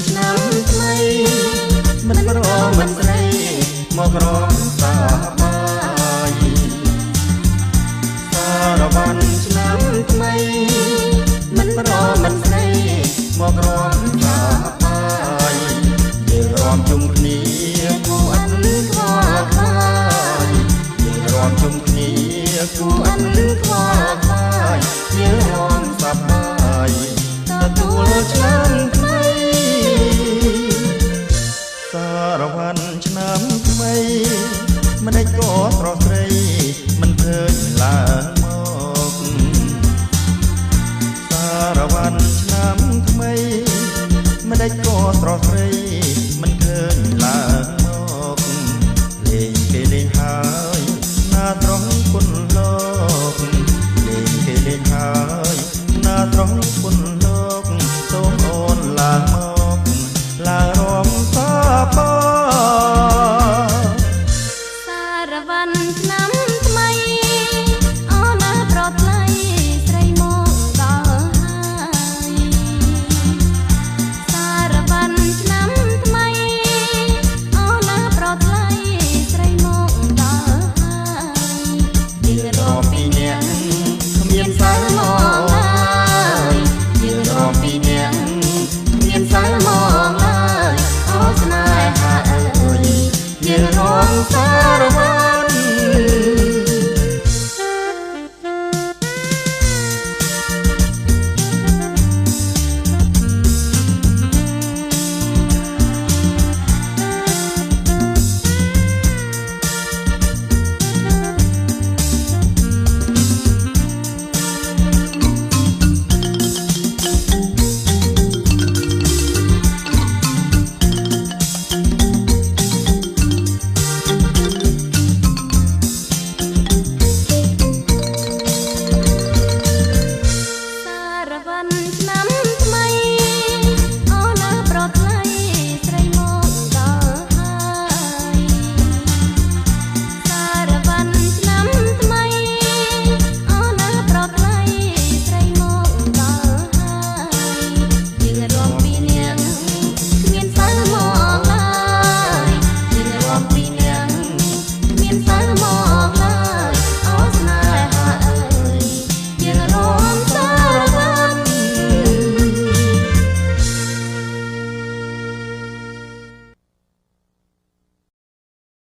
ឆ្នាំថ្មីមិនប្រមិនស្រីមករំសាបាយសារវ័នឆ្នាំថ្មីមិនប្រមិនស្រីមករំសាបាយយើងរំជុំគ្នាគួរអត់ខ្វល់ខ្វាយយើងរំជុំគ្នាគួរអត់ខ្វល់ខ្វាយយើងរំសប្បាយទទួលឆ្នាំថ្មីសារវ័នឆ្នាំថ្មីមិនដេចក៏ស្រស់ស្រីមិនឃើញឡើងមកសារវ័នឆ្នាំថ្មីមិនដេចក៏ស្រស់ស្រីមិនឃើញឡើង